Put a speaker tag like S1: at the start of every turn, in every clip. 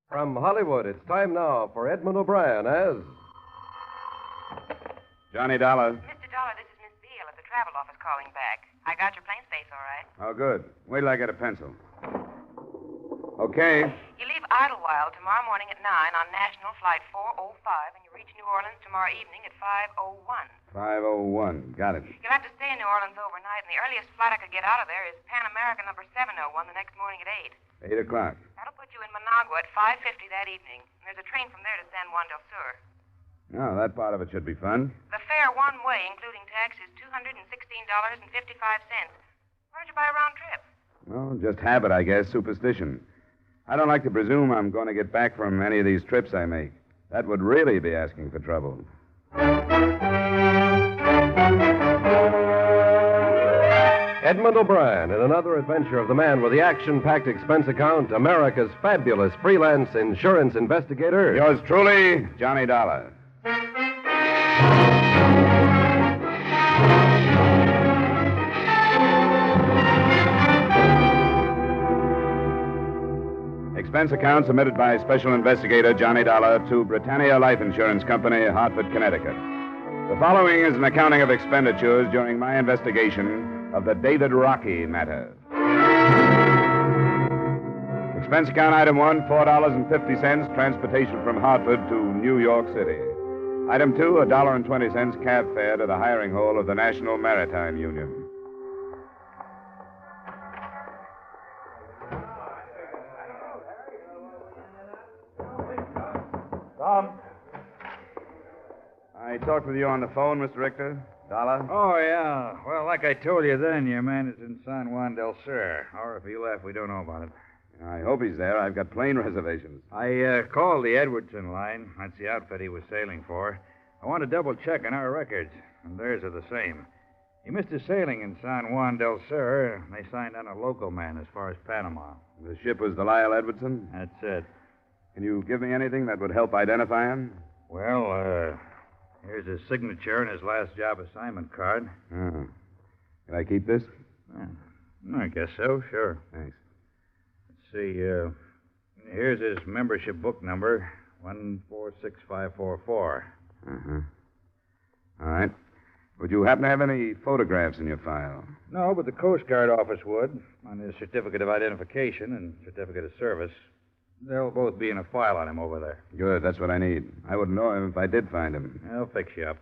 S1: From Hollywood, it's time now for Edmond O'Brien as...
S2: Johnny Dollar.
S3: Mr. Dollar, this is Miss Beale at the travel office calling back. I got your plane space, all right?
S2: Oh, good. Wait till I get a pencil. Okay.
S3: You leave Idlewild tomorrow morning at 9 on National Flight 405, and you reach New Orleans tomorrow evening at 5:01.
S2: 5:01. Got it.
S3: You'll have to stay in New Orleans overnight, and the earliest flight I could get out of there is Pan American number 701 the next morning at 8.
S2: 8 o'clock.
S3: That'll put you in Managua at 5:50 that evening. And there's a train from there to San Juan del Sur.
S2: Oh, that part of it should be fun.
S3: The fare one way, including tax, is $216.55. Why don't you buy a round trip?
S2: Well, just habit, I guess. Superstition. I don't like to presume I'm going to get back from any of these trips I make. That would really be asking for trouble.
S1: Edmond O'Brien in another adventure of the man with the action-packed expense account, America's fabulous freelance insurance investigator.
S2: Yours truly, Johnny Dollar. Expense account submitted by Special Investigator Johnny Dollar to Britannia Life Insurance Company, Hartford, Connecticut. The following is an accounting of expenditures during my investigation of the David Rockey matter. Expense account item 1, $4.50, transportation from Hartford to New York City. Item 2, $1.20 cab fare to the hiring hall of the National Maritime Union.
S4: Tom?
S2: I talked with you on the phone, Mr. Richter. Dollar?
S4: Oh, yeah. Well, like I told you then, your man is in San Juan del Sur. Or if he left, we don't know about it.
S2: I hope he's there. I've got plane reservations.
S4: I called the Edwardson line. That's the outfit he was sailing for. I want to double check on our records, and theirs are the same. He missed his sailing in San Juan del Sur. They signed on a local man as far as Panama.
S2: The ship was the Lyle Edwardson?
S4: That's it.
S2: Can you give me anything that would help identify him?
S4: Well, here's his signature and his last job assignment card.
S2: Oh. Can I keep this?
S4: I guess so, sure.
S2: Thanks.
S4: Let's see, here's his membership book number, 146544.
S2: Uh-huh. All right. Would you happen to have any photographs in your file?
S4: No, but the Coast Guard office would, on his certificate of identification and certificate of service. They'll both be in a file on him over there.
S2: Good, that's what I need. I wouldn't know him if I did find him.
S4: I'll fix you up.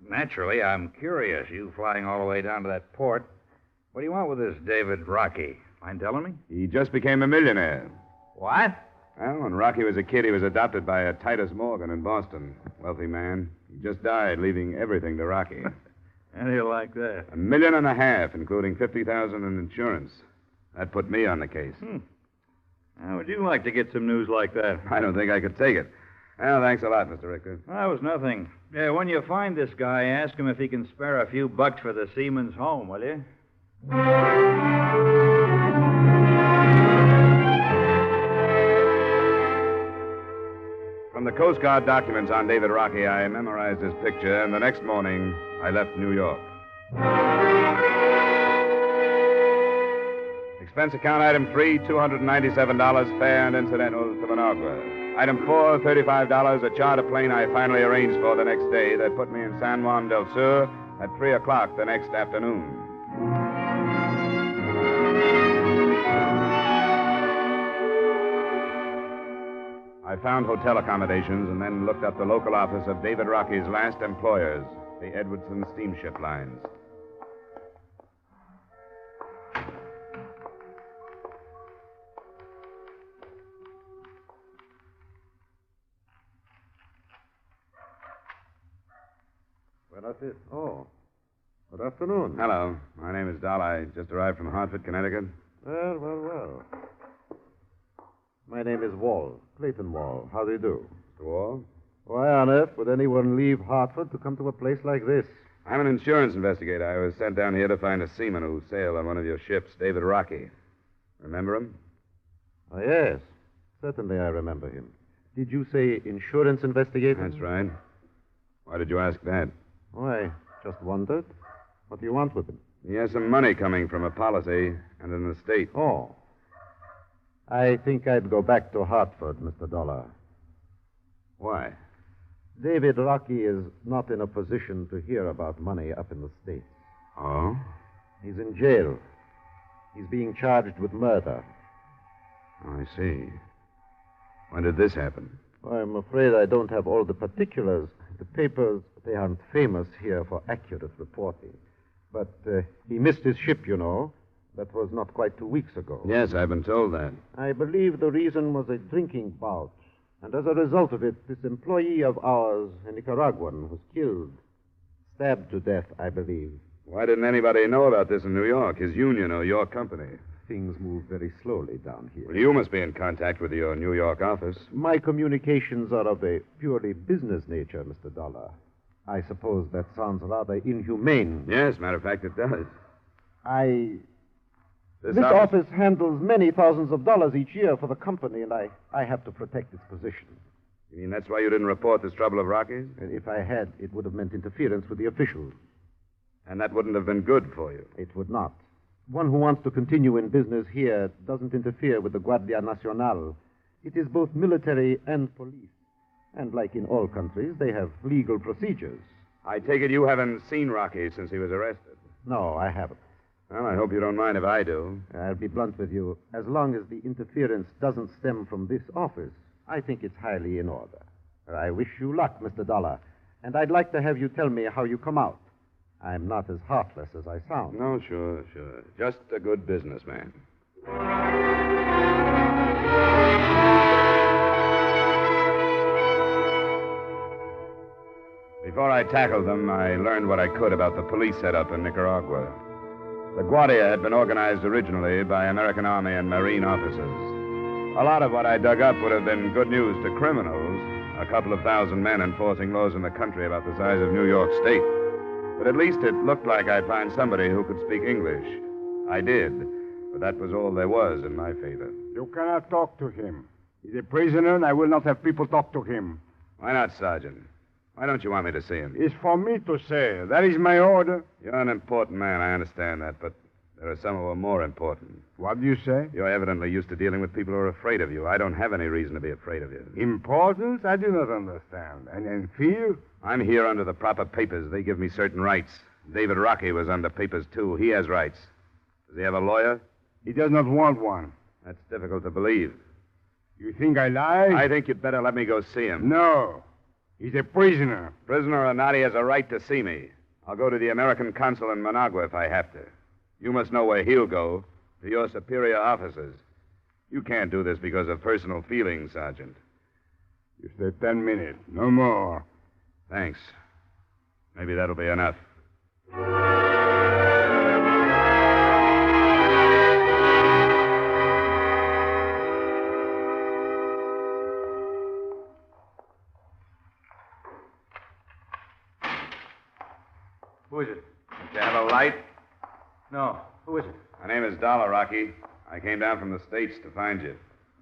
S4: Naturally, I'm curious, you flying all the way down to that port. What do you want with this David Rockey? Mind telling me?
S2: He just became a millionaire.
S4: What?
S2: Well, when Rocky was a kid, he was adopted by a Titus Morgan in Boston. Wealthy man. He just died, leaving everything to Rocky.
S4: And he'll like that.
S2: $1.5 million, including $50,000 in insurance. That put me on the case.
S4: How would you like to get some news like that?
S2: I don't think I could take it. Well, thanks a lot, Mr. Richter.
S4: That was nothing. Yeah, when you find this guy, ask him if he can spare a few bucks for the seaman's home, will you?
S2: From the Coast Guard documents on David Rockey, I memorized his picture, and the next morning, I left New York. Expense account item 3, $297 fare and incidentals to Managua. Item 4, $35, a charter plane I finally arranged for the next day that put me in San Juan del Sur at 3 o'clock the next afternoon. I found hotel accommodations and then looked up the local office of David Rockey's last employers, the Edwardson Steamship Lines.
S1: Oh, good afternoon.
S2: Hello. My name is Doll. I just arrived from Hartford, Connecticut.
S1: Well. My name is Wall, Clayton Wall. How do you do?
S2: Mr. Wall?
S1: Why on earth would anyone leave Hartford to come to a place like this?
S2: I'm an insurance investigator. I was sent down here to find a seaman who sailed on one of your ships, David Rockey. Remember him?
S1: Oh, yes. Certainly I remember him. Did you say insurance investigator?
S2: That's right. Why did you ask that?
S1: Oh, I just wondered. What do you want with him?
S2: He has some money coming from a policy and an estate.
S1: Oh.
S5: I think I'd go back to Hartford, Mr. Dollar.
S2: Why?
S5: David Rockey is not in a position to hear about money up in the States.
S2: Oh?
S5: He's in jail. He's being charged with murder.
S2: I see. When did this happen?
S5: I'm afraid I don't have all the particulars. The papers, they aren't famous here for accurate reporting. But he missed his ship, you know. That was not quite 2 weeks ago.
S2: Yes, I've been told that.
S5: I believe the reason was a drinking bout. And as a result of it, this employee of ours, a Nicaraguan, was killed. Stabbed to death, I believe.
S2: Why didn't anybody know about this in New York, his union or your company?
S5: Things move very slowly down here.
S2: Well, you must be in contact with your New York office.
S5: My communications are of a purely business nature, Mr. Dollar. I suppose that sounds rather inhumane.
S2: Yes, matter of fact, it does.
S5: This office handles many thousands of dollars each year for the company, and I have to protect its position.
S2: You mean that's why you didn't report this trouble of Rocky's?
S5: And if I had, it would have meant interference with the officials.
S2: And that wouldn't have been good for you.
S5: It would not. One who wants to continue in business here doesn't interfere with the Guardia Nacional. It is both military and police. And like in all countries, they have legal procedures.
S2: I take it you haven't seen Rockey since he was arrested.
S5: No, I haven't.
S2: Well, I hope you don't mind if I do.
S5: I'll be blunt with you. As long as the interference doesn't stem from this office, I think it's highly in order. I wish you luck, Mr. Dollar. And I'd like to have you tell me how you come out. I'm not as heartless as I sound.
S2: No, sure. Just a good businessman. Before I tackled them, I learned what I could about the police setup in Nicaragua. The Guardia had been organized originally by American Army and Marine officers. A lot of what I dug up would have been good news to criminals, a couple of thousand men enforcing laws in the country about the size of New York State. But at least it looked like I'd find somebody who could speak English. I did, but that was all there was in my favor.
S6: You cannot talk to him. He's a prisoner, and I will not have people talk to him.
S2: Why not, Sergeant? Why don't you want me to see him?
S6: It's for me to say. That is my order.
S2: You're an important man, I understand that, but there are some who are more important.
S6: What do you say?
S2: You're evidently used to dealing with people who are afraid of you. I don't have any reason to be afraid of you.
S6: Importance? I do not understand. And fear?
S2: I'm here under the proper papers. They give me certain rights. David Rockey was under papers, too. He has rights. Does he have a lawyer?
S6: He does not want one.
S2: That's difficult to believe.
S6: You think I lie?
S2: I think you'd better let me go see him.
S6: No. He's a prisoner.
S2: Prisoner or not, he has a right to see me. I'll go to the American consul in Managua if I have to. You must know where he'll go, to your superior officers. You can't do this because of personal feelings, Sergeant.
S6: You say 10 minutes, no more.
S2: Thanks. Maybe that'll be enough.
S7: Who is it?
S2: Don't you have a light?
S7: No. Who is it?
S2: My name is Dollar, Rockey. I came down from the States to find you.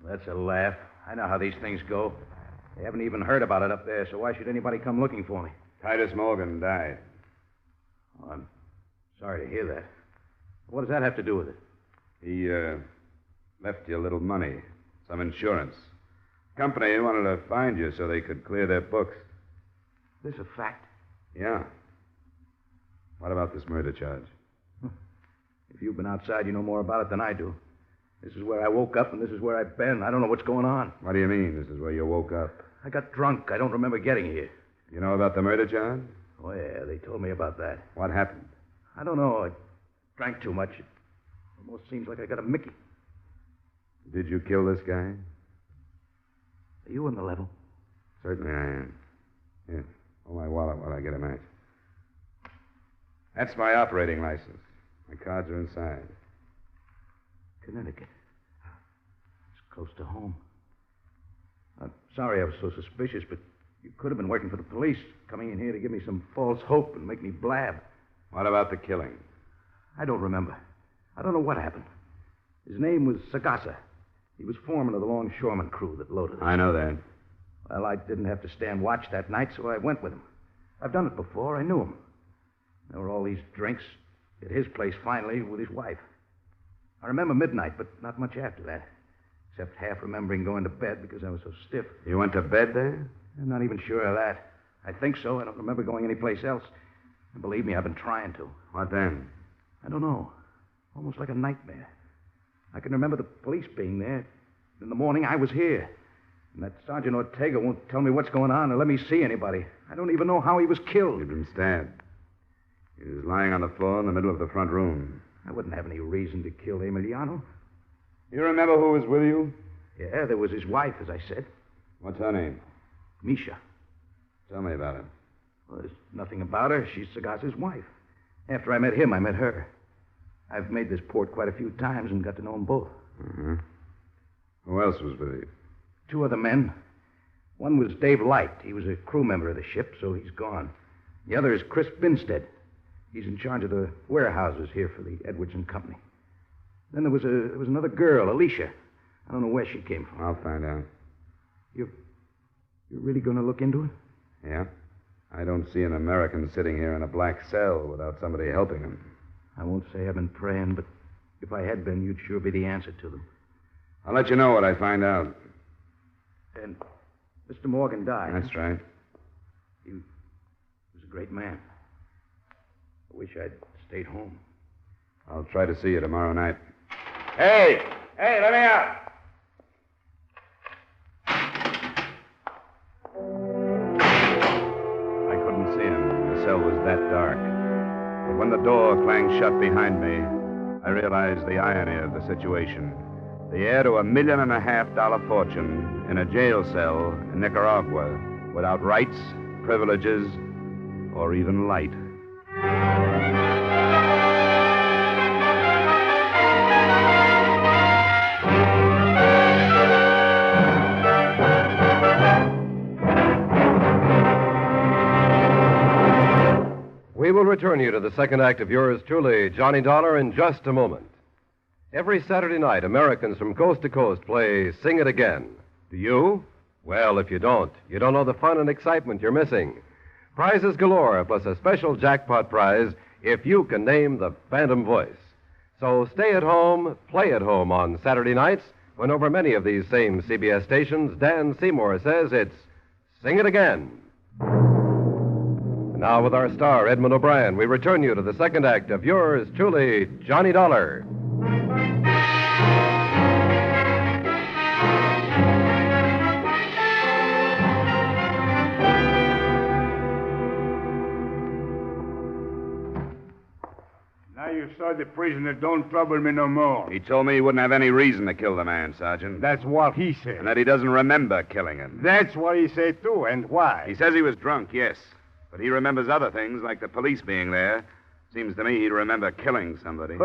S7: That's a laugh. I know how these things go. They haven't even heard about it up there, so why should anybody come looking for me?
S2: Titus Morgan died.
S7: Oh, I'm sorry to hear that. What does that have to do with it?
S2: He left you a little money, some insurance. Company wanted to find you so they could clear their books.
S7: This a fact?
S2: Yeah. What about this murder charge?
S7: If you've been outside, you know more about it than I do. This is where I woke up, and this is where I've been. I don't know what's going on.
S2: What do you mean, this is where you woke up?
S7: I got drunk. I don't remember getting here.
S2: You know about the murder charge?
S7: Oh, yeah, they told me about that.
S2: What happened?
S7: I don't know. I drank too much. It almost seems like I got a Mickey.
S2: Did you kill this guy?
S7: Are you on the level?
S2: Certainly I am. Here, hold my wallet while I get a match. That's my operating license. My cards are inside.
S7: Connecticut. It's close to home. I'm sorry I was so suspicious, but you could have been working for the police, coming in here to give me some false hope and make me blab.
S2: What about the killing?
S7: I don't remember. I don't know what happened. His name was Sagasa. He was foreman of the longshoreman crew that loaded us.
S2: I know that.
S7: Well, I didn't have to stand watch that night, so I went with him. I've done it before. I knew him. There were all these drinks at his place finally with his wife. I remember midnight, but not much after that. except half remembering going to bed because I was so stiff.
S2: You went to bed there?
S7: I'm not even sure of that. I think so. I don't remember going anyplace else. And believe me, I've been trying to.
S2: What then?
S7: I don't know. Almost like a nightmare. I can remember the police being there. In the morning, I was here. And that Sergeant Ortega won't tell me what's going on or let me see anybody. I don't even know how he was killed.
S2: He'd been stabbed. He was lying on the floor in the middle of the front room.
S7: I wouldn't have any reason to kill Emiliano.
S2: You remember who was with you?
S7: Yeah, there was his wife, as I said.
S2: What's her name?
S7: Misha.
S2: Tell me about her.
S7: Well, there's nothing about her. She's Sagasa's wife. After I met him, I met her. I've made this port quite a few times and got to know them both.
S2: Mm-hmm. Who else was with you?
S7: 2 other men. One was Dave Light. He was a crew member of the ship, so he's gone. The other is Chris Binstead. He's in charge of the warehouses here for the Edwards and Company. Then there was another girl, Alicia. I don't know where she came from.
S2: I'll find out.
S7: You're really going to look into it?
S2: Yeah? I don't see an American sitting here in a black cell without somebody helping him.
S7: I won't say I've been praying, but if I had been, you'd sure be the answer to them.
S2: I'll let you know what I find out.
S7: And Mr. Morgan died.
S2: That's right.
S7: He was a great man. I wish I'd stayed home.
S2: I'll try to see you tomorrow night.
S4: Hey, let me out.
S2: I couldn't see him. The cell was that dark. But when the door clanged shut behind me, I realized the irony of the situation. The heir to $1.5 million fortune in a jail cell in Nicaragua without rights, privileges, or even light.
S1: We will return you to the second act of yours truly, Johnny Dollar, in just a moment. Every Saturday night, Americans from coast to coast play Sing It Again. Do you? Well, if you don't know the fun and excitement you're missing. Prizes galore, plus a special jackpot prize if you can name the Phantom Voice. So stay at home, play at home on Saturday nights, when over many of these same CBS stations, Dan Seymour says it's Sing It Again. Now, with our star, Edmond O'Brien, we return you to the second act of yours truly, Johnny Dollar.
S6: Now you saw the prisoner. Don't trouble me no more.
S2: He told me he wouldn't have any reason to kill the man, Sergeant.
S6: That's what he said.
S2: And that he doesn't remember killing him.
S6: That's what he said, too. And why?
S2: He says he was drunk, yes. But he remembers other things, like the police being there. Seems to me he'd remember killing somebody.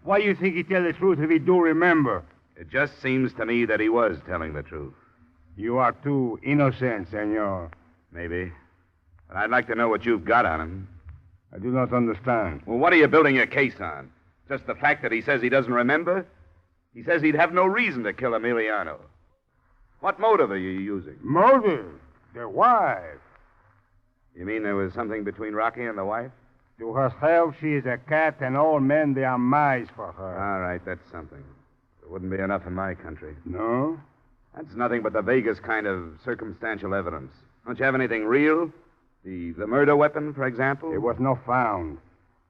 S6: Why you think he tell the truth if he do remember?
S2: It just seems to me that he was telling the truth.
S6: You are too innocent, senor.
S2: Maybe. But I'd like to know what you've got on him.
S6: I do not understand.
S2: Well, what are you building your case on? Just the fact that he says he doesn't remember? He says he'd have no reason to kill Emiliano. What motive are you using?
S6: Motive? The wife.
S2: You mean there was something between Rockey and the wife?
S6: To herself, she is a cat, and all men, they are mice for her.
S2: All right, that's something. It wouldn't be enough in my country.
S6: No?
S2: That's nothing but the vaguest kind of circumstantial evidence. Don't you have anything real? The murder weapon, for example?
S6: It was not found.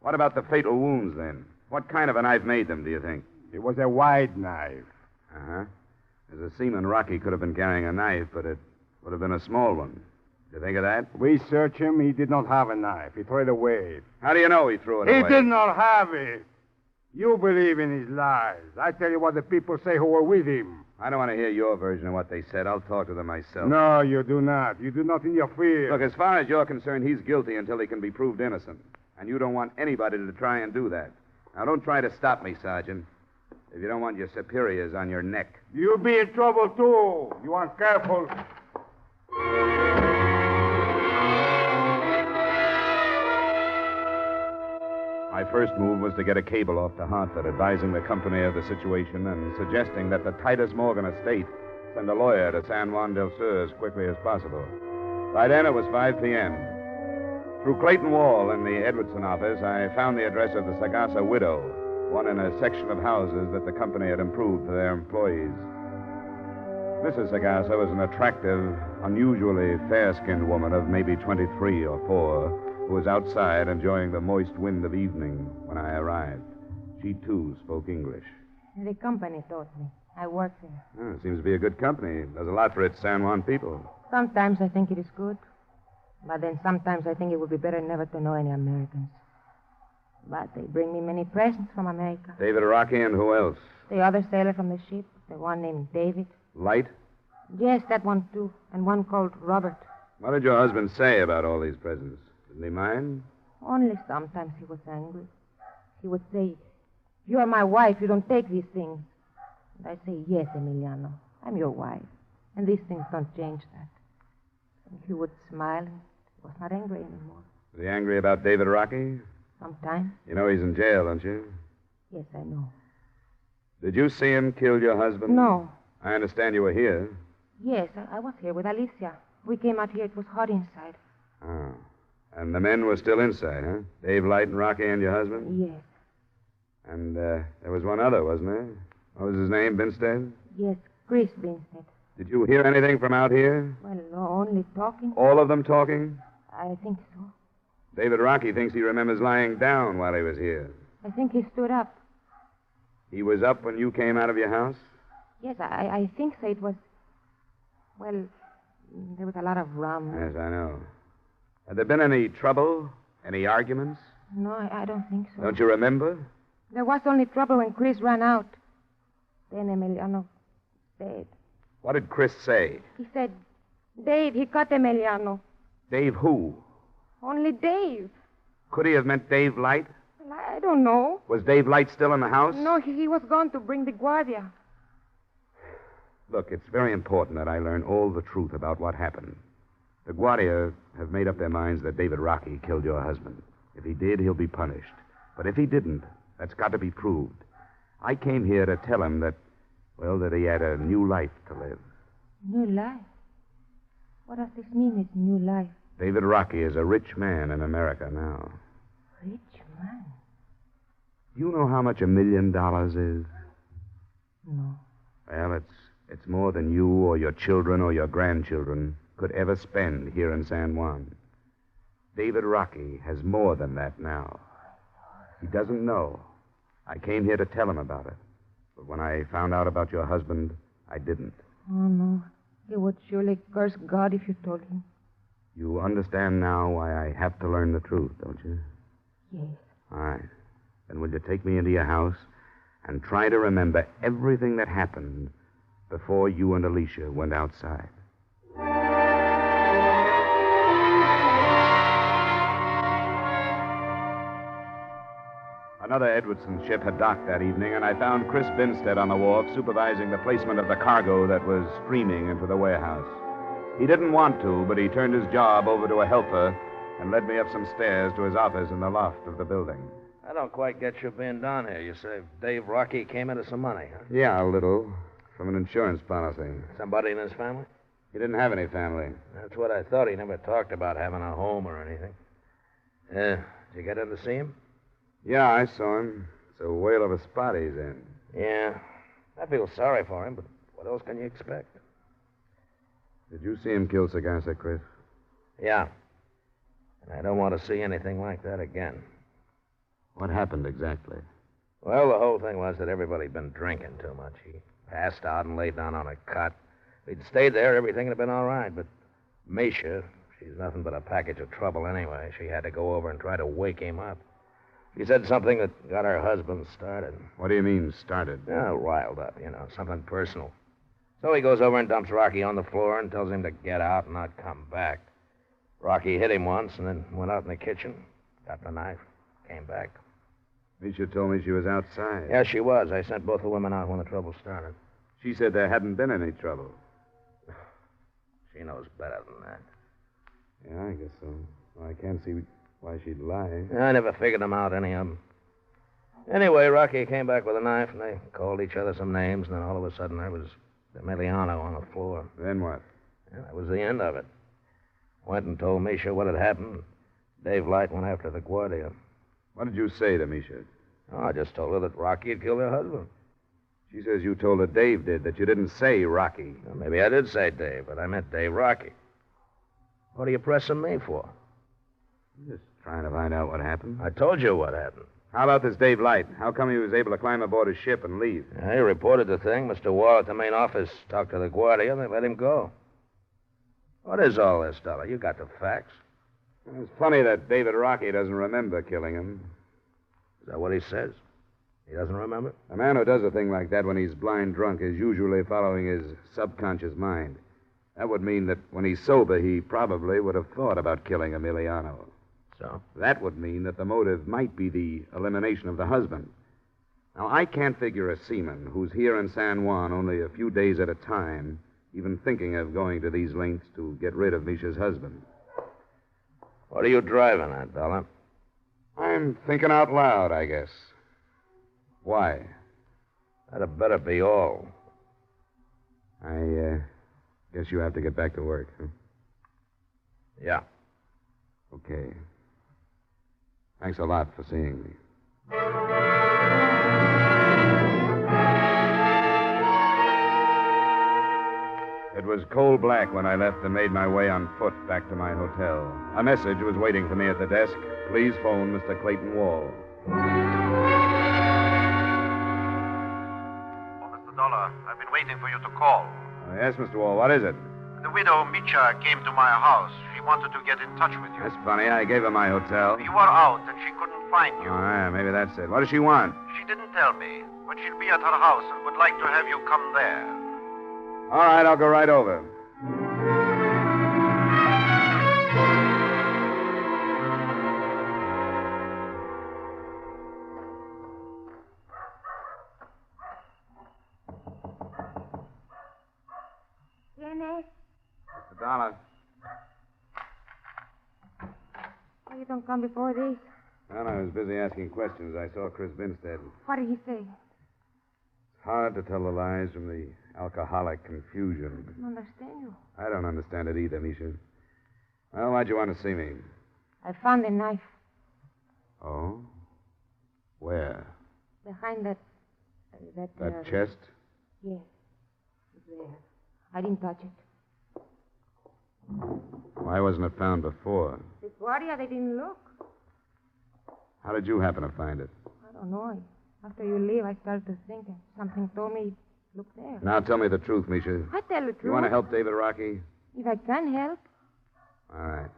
S2: What about the fatal wounds, then? What kind of a knife made them, do you think?
S6: It was a wide knife.
S2: Uh-huh. As a seaman, Rockey could have been carrying a knife, but it would have been a small one. You think of that?
S6: We searched him. He did not have a knife. He threw it away.
S2: How do you know he threw it
S6: He
S2: away?
S6: did not have it. You believe in his lies. I tell you what the people say who were with him.
S2: I don't want to hear your version of what they said. I'll talk to them myself.
S6: No, you do not. You do not interfere.
S2: Look, as far as you're concerned, he's guilty until he can be proved innocent. And you don't want anybody to try and do that. Now, don't try to stop me, Sergeant. If you don't want your superiors on your neck.
S6: You'll be in trouble, too. You are careful.
S2: My first move was to get a cable off to Hartford advising the company of the situation and suggesting that the Titus Morgan estate send a lawyer to San Juan del Sur as quickly as possible. By then, it was 5 p.m. Through Clayton Wall in the Edwardson office, I found the address of the Sagasa widow, one in a section of houses that the company had improved for their employees. Mrs. Sagasa was an attractive, unusually fair-skinned woman of maybe 23 or 4 who was outside enjoying the moist wind of evening when I arrived. She, too, spoke English.
S3: The company taught me. I work there.
S2: Oh, it seems to be a good company. Does a lot for its San Juan people.
S3: Sometimes I think it is good. But then sometimes I think it would be better never to know any Americans. But they bring me many presents from America.
S2: David Rockey and who else?
S3: The other sailor from the ship, the one named David.
S2: Light?
S3: Yes, that one too. And one called Robert.
S2: What did your husband say about all these presents? Didn't he mind?
S3: Only sometimes he was angry. He would say, "You are my wife. You don't take these things." And I say, "Yes, Emiliano. I'm your wife. And these things don't change that." And he would smile and he was not angry anymore.
S2: Was he angry about David Rockey?
S3: Sometimes.
S2: You know he's in jail, don't you?
S3: Yes, I know.
S2: Did you see him kill your husband?
S3: No.
S2: I understand you were here.
S3: Yes, I was here with Alicia. We came out here. It was hot inside.
S2: Oh. And the men were still inside, huh? Dave Light and Rockey and your husband?
S3: Yes.
S2: And there was one other, wasn't there? What was his name, Binstead?
S3: Yes, Chris Binstead.
S2: Did you hear anything from out here?
S3: Well, only talking.
S2: All of them talking?
S3: I think so.
S2: David Rockey thinks he remembers lying down while he was here.
S3: I think he stood up.
S2: He was up when you came out of your house?
S3: Yes, I think so. It was... Well, there was a lot of rum.
S2: Yes, I know. Had there been any trouble? Any arguments?
S3: No, I don't think so.
S2: Don't you remember?
S3: There was only trouble when Chris ran out. Then Emiliano stayed.
S2: What did Chris say?
S3: He said, "Dave, he cut Emiliano."
S2: Dave who?
S3: Only Dave.
S2: Could he have meant Dave Light?
S3: Well, I don't know.
S2: Was Dave Light still in the house?
S3: No, he was gone to bring the Guardia.
S2: Look, it's very important that I learn all the truth about what happened. The Guardia have made up their minds that David Rockey killed your husband. If he did, he'll be punished. But if he didn't, that's got to be proved. I came here to tell him that, well, that he had a new life to live.
S3: New life? What does this mean, his new life?
S2: David Rockey is a rich man in America now.
S3: Rich man?
S2: Do you know how much $1 million is?
S3: No.
S2: Well, it's more than you or your children or your grandchildren could ever spend here in San Juan. David Rockey has more than that now. He doesn't know. I came here to tell him about it. But when I found out about your husband, I didn't.
S3: Oh, no. He would surely curse God if you told him.
S2: You understand now why I have to learn the truth, don't you?
S3: Yes.
S2: All right. Then will you take me into your house and try to remember everything that happened before you and Alicia went outside? Another Edwardson ship had docked that evening, and I found Chris Binstead on the wharf supervising the placement of the cargo that was streaming into the warehouse. He didn't want to, but he turned his job over to a helper and led me up some stairs to his office in the loft of the building.
S7: I don't quite get you being down here. You say Dave Rockey came into some money, huh?
S2: Yeah, a little. From an insurance policy.
S7: Somebody in his family?
S2: He didn't have any family.
S7: That's what I thought. He never talked about having a home or anything. Did you get in to see him?
S2: Yeah, I saw him. It's a whale of a spot he's in.
S7: Yeah. I feel sorry for him, but what else can you expect?
S2: Did you see him kill Sagasa, Chris?
S7: Yeah. And I don't want to see anything like that again.
S2: What happened exactly?
S7: Well, the whole thing was that everybody had been drinking too much. He passed out and laid down on a cot. If he'd stayed there, everything would have been all right. But Misha, she's nothing but a package of trouble anyway. She had to go over and try to wake him up. She said something that got her husband started.
S2: What do you mean, started?
S7: Yeah, riled up, something personal. So he goes over and dumps Rockey on the floor and tells him to get out and not come back. Rockey hit him once and then went out in the kitchen, got the knife, came back.
S2: Misha told me she was outside.
S7: Yeah, she was. I sent both the women out when the trouble started.
S2: She said there hadn't been any trouble.
S7: She knows better than that.
S2: Yeah, I guess so. Well, I can't see why she'd lie.
S7: I never figured them out, any of them. Anyway, Rockey came back with a knife, and they called each other some names, and then all of a sudden there was Emiliano on the floor.
S2: Then what?
S7: And that was the end of it. Went and told Misha what had happened. Dave Light went after the Guardia.
S2: What did you say to Misha?
S7: Oh, I just told her that Rockey had killed her husband.
S2: She says you told her Dave did, that you didn't say Rockey.
S7: Well, maybe I did say Dave, but I meant Dave Rockey. What are you pressing me for?
S2: Just trying to find out what happened.
S7: I told you what happened.
S2: How about this Dave Light? How come he was able to climb aboard his ship and leave?
S7: Yeah, he reported the thing. Mr. Wall at the main office talked to the Guardia, and they let him go. What is all this, Dollar? You got the facts.
S2: It's funny that David Rockey doesn't remember killing him.
S7: Is that what he says? He doesn't remember?
S2: A man who does a thing like that when he's blind drunk is usually following his subconscious mind. That would mean that when he's sober, he probably would have thought about killing Emiliano.
S7: So?
S2: That would mean that the motive might be the elimination of the husband. Now, I can't figure a seaman who's here in San Juan only a few days at a time even thinking of going to these lengths to get rid of Misha's husband.
S7: What are you driving at, Dollar?
S2: I'm thinking out loud, I guess. Why?
S7: That'd better be all.
S2: I guess you have to get back to work, huh?
S7: Yeah.
S2: Okay. Thanks a lot for seeing me. It was coal black when I left and made my way on foot back to my hotel. A message was waiting for me at the desk. Please phone Mr. Clayton Wall.
S8: Mr. Dollar, I've been waiting for you to call.
S2: Yes, Mr. Wall, what is it?
S8: The widow, Micha, came to my house. She wanted to get in touch with you.
S2: That's funny. I gave her my hotel.
S8: You were out and she couldn't find you.
S2: Oh, yeah, maybe that's it. What does she want?
S8: She didn't tell me, but she'll be at her house and would like to have you come there.
S2: All right, I'll go right over. Mr. Dollar.
S3: Why you don't come before this?
S2: Well, I was busy asking questions. I saw Chris Binstead.
S3: What did he say?
S2: It's hard to tell the lies from the alcoholic confusion.
S3: I don't understand you.
S2: I don't understand it either, Misha. Well, why'd you want to see me?
S3: I found a knife
S2: Oh? Where?
S3: behind that...
S2: That chest?
S3: Yes. It's there. I didn't touch it.
S2: Why wasn't it found before?
S3: The Guardia, they didn't look.
S2: How did you happen to find it?
S3: I don't know. After you leave, I started to think, and something told me, look there.
S2: Now tell me the truth, Misha.
S3: I tell the truth.
S2: You want to help David Rockey?
S3: If I can help.
S2: All right.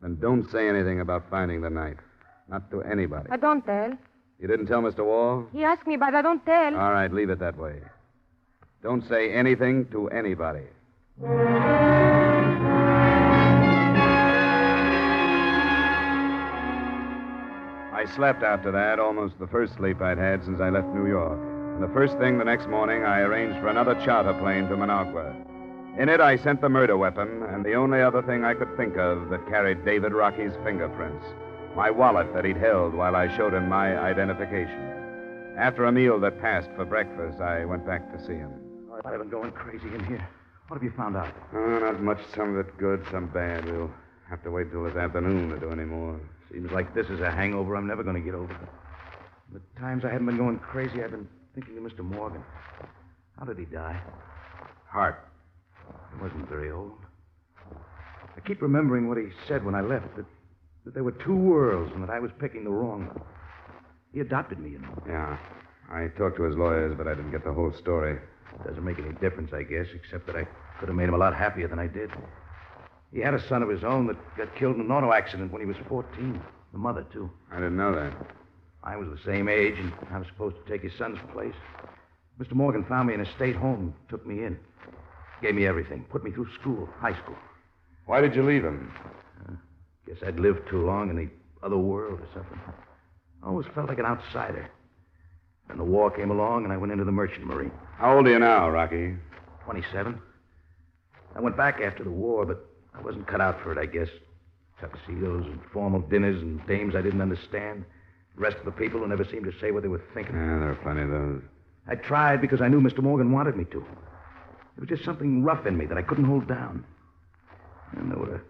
S2: Then don't say anything about finding the knife. Not to anybody.
S3: I don't tell.
S2: You didn't tell Mr. Wall?
S3: He asked me, but I don't tell.
S2: All right, leave it that way. Don't say anything to anybody. I slept after that, almost the first sleep I'd had since I left New York. And the first thing the next morning, I arranged for another charter plane to Managua. In it, I sent the murder weapon and the only other thing I could think of that carried David Rockey's fingerprints. My wallet that he'd held while I showed him my identification. After a meal that passed for breakfast, I went back to see him.
S7: I've been going crazy in here. What have you found out?
S2: Oh, not much. Some of it good, some bad. We'll have to wait till this afternoon to do any more.
S7: Seems like this is a hangover I'm never going to get over. The times I haven't been going crazy, I've been thinking of Mr. Morgan. How did he die?
S2: Heart.
S7: He wasn't very old. I keep remembering what he said when I left, that there were two worlds and that I was picking the wrong one. He adopted me, you know.
S2: Yeah. I talked to his lawyers, but I didn't get the whole story.
S7: It doesn't make any difference, I guess, except that I could have made him a lot happier than I did. He had a son of his own that got killed in an auto accident when he was 14. The mother, too.
S2: I didn't know that.
S7: I was the same age, and I was supposed to take his son's place. Mr. Morgan found me in a state home, took me in. Gave me everything, put me through school, high school.
S2: Why did you leave him?
S7: Guess I'd lived too long in the other world or something. I always felt like an outsider. Then the war came along, and I went into the merchant marine.
S2: How old are you now, Rocky?
S7: 27. I went back after the war, but I wasn't cut out for it, I guess. Tuxedos and formal dinners and dames I didn't understand. The rest of the people who never seemed to say what they were thinking.
S2: Yeah, there are plenty of those.
S7: I tried because I knew Mr. Morgan wanted me to. There was just something rough in me that I couldn't hold down. And there were a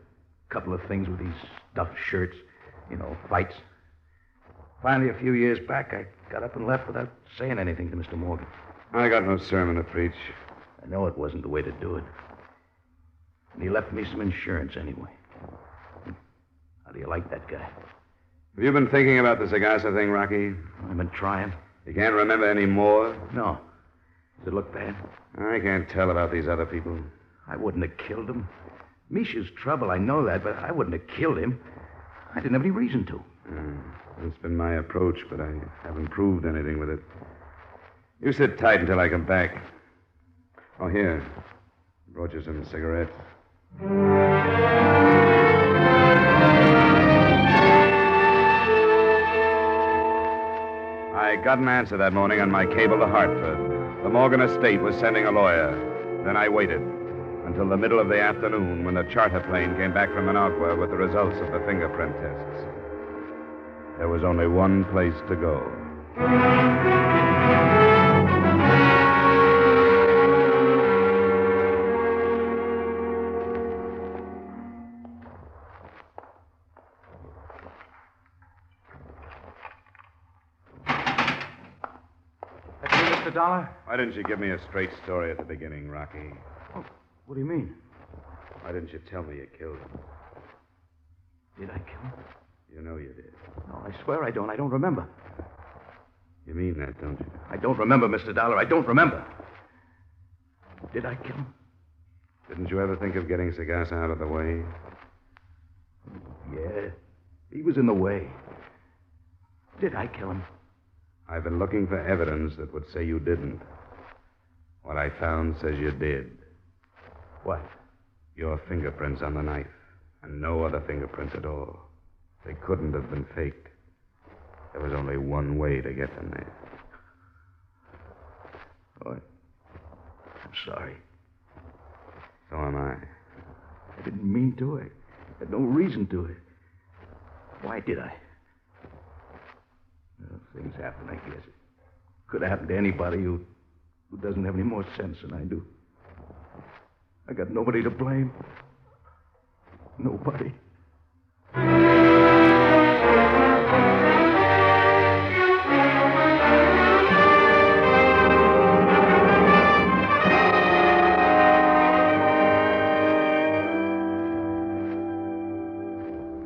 S7: couple of things with these stuffed shirts, fights. Finally, a few years back, I got up and left without saying anything to Mr. Morgan.
S2: I got no sermon to preach.
S7: I know it wasn't the way to do it. And he left me some insurance anyway. How do you like that guy?
S2: Have you been thinking about the Sagasa thing, Rocky?
S7: I've been trying.
S2: You can't remember any more?
S7: No. Does it look bad?
S2: I can't tell about these other people.
S7: I wouldn't have killed him. Misha's trouble, I know that, but I wouldn't have killed him. I didn't have any reason to.
S2: It's been my approach, but I haven't proved anything with it. You sit tight until I come back. Oh, here. Brought you some cigarettes. I got an answer that morning on my cable to Hartford. The Morgan estate was sending a lawyer. Then I waited until the middle of the afternoon when the charter plane came back from Managua with the results of the fingerprint tests. There was only one place to go.
S9: Mr. Dollar?
S2: Why didn't you give me a straight story at the beginning, Rocky?
S7: Oh, what do you mean?
S2: Why didn't you tell me you killed him?
S7: Did I kill him?
S2: You know you did.
S7: No, I swear I don't. I don't remember.
S2: You mean that, don't you?
S7: I don't remember, Mr. Dollar. I don't remember. Did I kill him?
S2: Didn't you ever think of getting Sagasa out of the way?
S7: Yeah. He was in the way. Did I kill him?
S2: I've been looking for evidence that would say you didn't. What I found says you did.
S7: What?
S2: Your fingerprints on the knife, and no other fingerprints at all. They couldn't have been faked. There was only one way to get them there.
S7: Oh, I'm sorry.
S2: So am I.
S7: I didn't mean to. I had no reason to. Why did I? Well, things happen, I guess. It could have happened to anybody who doesn't have any more sense than I do. I got nobody to blame. Nobody.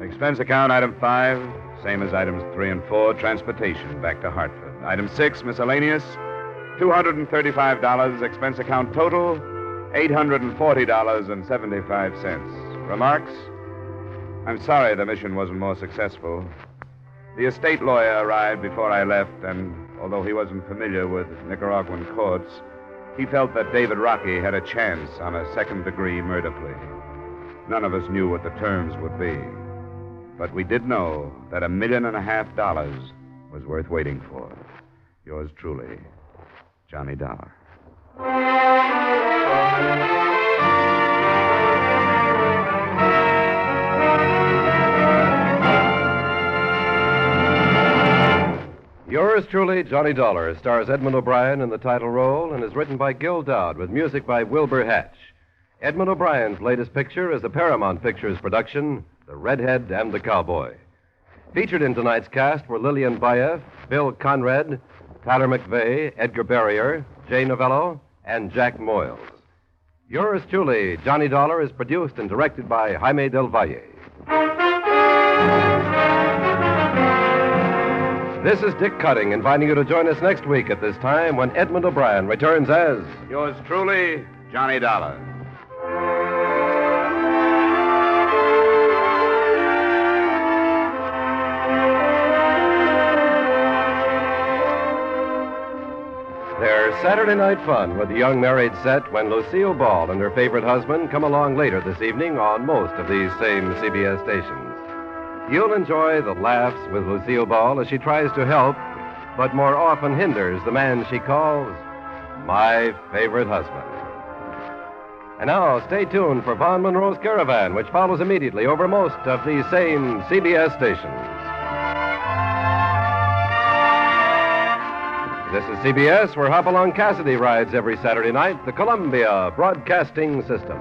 S2: Expense account, item 5, same as items 3 and 4, transportation back to Hartford. Item 6, miscellaneous, $235. Expense account total, $840.75. Remarks? I'm sorry the mission wasn't more successful. The estate lawyer arrived before I left, and although he wasn't familiar with Nicaraguan courts, he felt that David Rockey had a chance on a second-degree murder plea. None of us knew what the terms would be. But we did know that $1.5 million was worth waiting for. Yours truly, Johnny Dollar.
S1: Yours truly, Johnny Dollar, stars Edmond O'Brien in the title role and is written by Gil Dowd with music by Wilbur Hatch. Edmond O'Brien's latest picture is a Paramount Pictures production, The Redhead and the Cowboy. Featured in tonight's cast were Lillian Baeff, Bill Conrad, Tyler McVeigh, Edgar Barrier, Jay Novello, and Jack Moyles. Yours truly, Johnny Dollar, is produced and directed by Jaime Del Valle. This is Dick Cutting, inviting you to join us next week at this time when Edmond O'Brien returns as...
S2: Yours truly, Johnny Dollar.
S1: There's Saturday night fun with the young married set when Lucille Ball and her favorite husband come along later this evening on most of these same CBS stations. You'll enjoy the laughs with Lucille Ball as she tries to help, but more often hinders the man she calls my favorite husband. And now, stay tuned for Von Monroe's Caravan, which follows immediately over most of these same CBS stations. This is CBS, where Hopalong Cassidy rides every Saturday night, the Columbia Broadcasting System.